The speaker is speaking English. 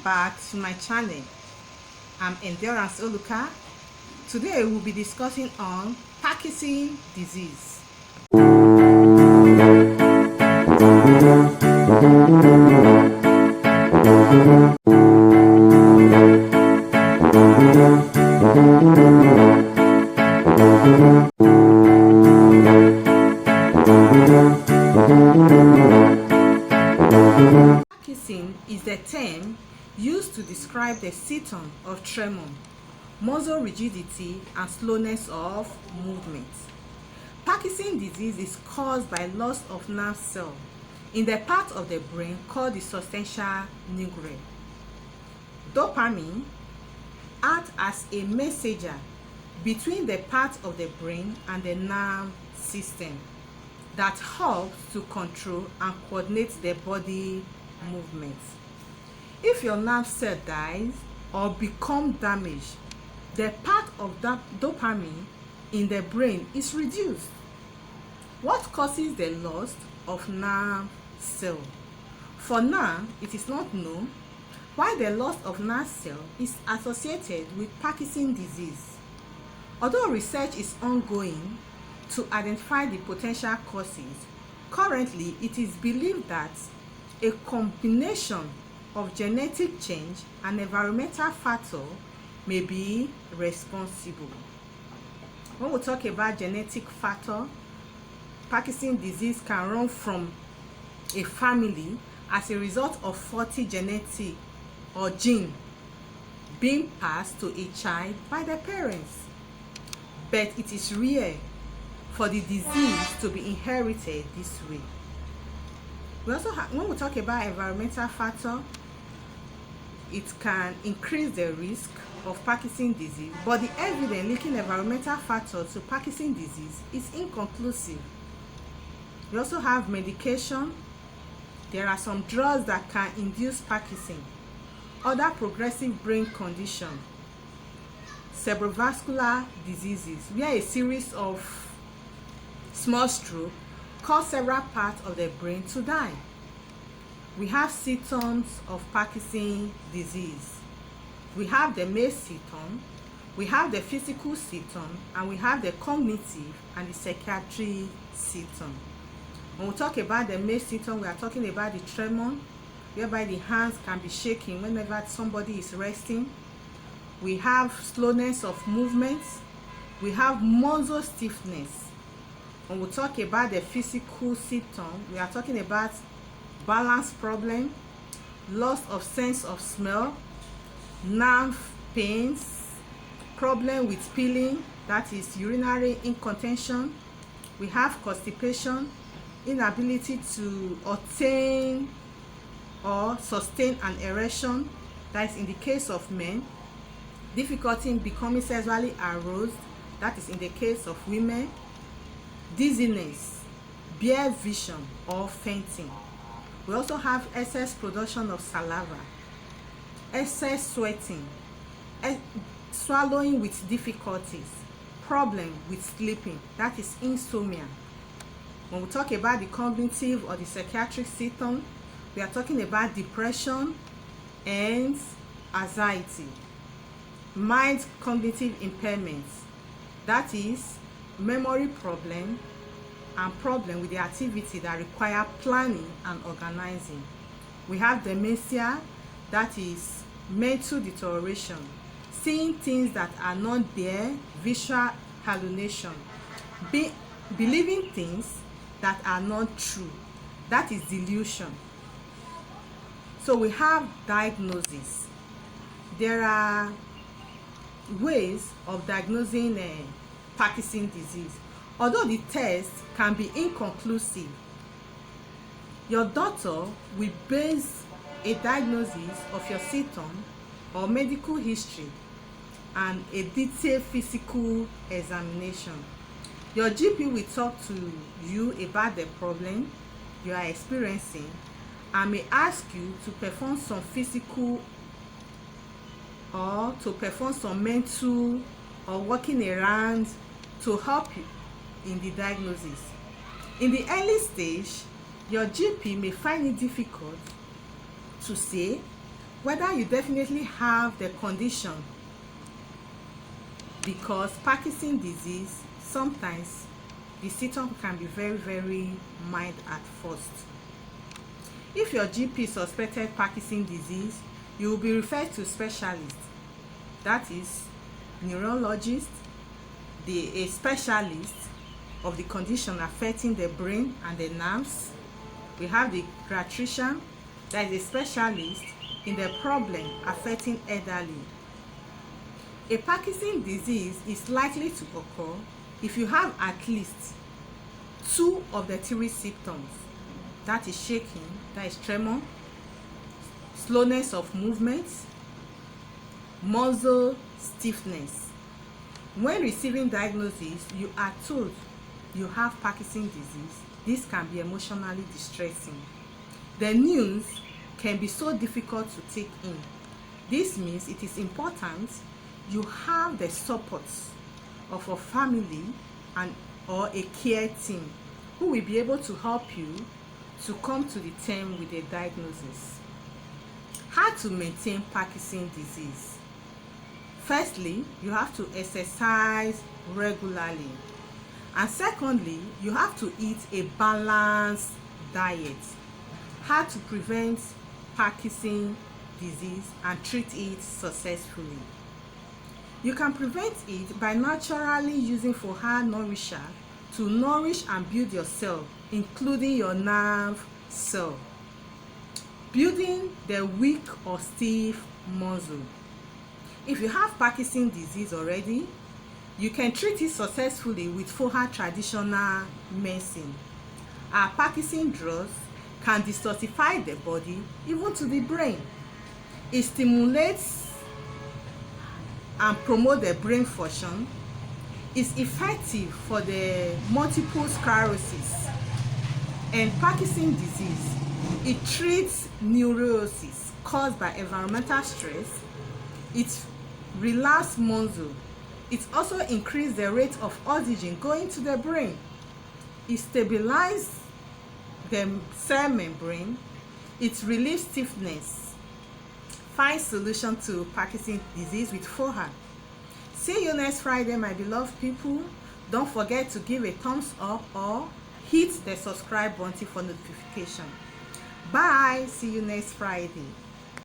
back to my channel. I'm Endurance Oluka. Today we'll be discussing on Parkinson disease. Parkinson is the term used to describe the symptom of tremor, muscle rigidity, and slowness of movement. Parkinson disease is caused by loss of nerve cells in the part of the brain called the substantia nigra. Dopamine acts as a messenger between the part of the brain and the nerve system that helps to control and coordinate the body movements. If your nerve cell dies or become damaged, the part of that dopamine in the brain is reduced. What causes the loss of nerve cell? For now, it is not known why the loss of nerve cell is associated with Parkinson disease. Although research is ongoing to identify the potential causes, currently it is believed that a combination of genetic change and environmental factor may be responsible. When we talk about genetic factor, Parkinson disease can run from a family as a result of 40 genetic or gene being passed to a child by the parents. But it is rare for the disease to be inherited this way. We also when we talk about environmental factor, it can increase the risk of Parkinson disease, but the evidence linking environmental factors to Parkinson disease is inconclusive. We also have medication. There are some drugs that can induce Parkinson, other progressive brain condition, cerebrovascular diseases, where a series of small stroke cause several parts of the brain to die. We have symptoms of Parkinson disease. We have the main symptom, we have the physical symptom, and we have the cognitive and the psychiatric symptom. When we talk about the main symptom, we are talking about the tremor, whereby the hands can be shaking whenever somebody is resting. We have slowness of movements. We have muscle stiffness. When we talk about the physical symptom, we are talking about balance problem, loss of sense of smell, nerve pains, problem with peeling, that is urinary incontinence. We have constipation, inability to obtain or sustain an erection, that is in the case of men, difficulty in becoming sexually aroused, that is in the case of women, dizziness, blurred vision, or fainting. We also have excess production of saliva, excess sweating, swallowing with difficulties, problem with sleeping, that is insomnia. When we talk about the cognitive or the psychiatric symptom, we are talking about depression and anxiety, mild cognitive impairments, that is memory problem, and problem with the activity that require planning and organizing. We have dementia, that is mental deterioration, seeing things that are not there, visual hallucination, believing things that are not true, that is delusion. So we have diagnosis. There are ways of diagnosing Parkinson disease. Although the test can be inconclusive, your doctor will base a diagnosis of your symptom or medical history and a detailed physical examination. Your GP will talk to you about the problem you are experiencing and may ask you to perform some physical or to perform some mental or walking around to help you in the diagnosis. In the early stage, your GP may find it difficult to say whether you definitely have the condition, because Parkinson's disease, sometimes the symptom can be very, very mild at first. If your GP suspected Parkinson's disease, you will be referred to specialist, that is neurologist, a specialist of the condition affecting the brain and the nerves. We have the geriatrician, that is a specialist in the problem affecting elderly. A Parkinson's disease is likely to occur if you have at least 2 of the 3 symptoms, that is shaking, that is tremor, slowness of movement, muscle stiffness. When receiving diagnosis, you are told you have Parkinson's disease. This can be emotionally distressing. The news can be so difficult to take in. This means it is important you have the support of a family and or a care team who will be able to help you to come to the term with a diagnosis. How to maintain Parkinson's disease? Firstly, you have to exercise regularly. And secondly, you have to eat a balanced diet. How to prevent Parkinson's disease and treat it successfully? You can prevent it by naturally using Fohow nourisher to nourish and build your cell, including your nerve cell, building the weak or stiff muscle. If you have Parkinson's disease already, you can treat it successfully with Fohow traditional medicine. Our Parkinson's drugs can detoxify the body, even to the brain. It stimulates and promote the brain function, is effective for the multiple sclerosis and Parkinson's disease. It treats neurosis caused by environmental stress. It relaxes muscle. It also increases the rate of oxygen going to the brain. It stabilizes the cell membrane. It relieves stiffness. Find solution to Parkinson's disease with Fohow. See you next Friday, my beloved people. Don't forget to give a thumbs up or hit the subscribe button for notification. Bye. See you next Friday.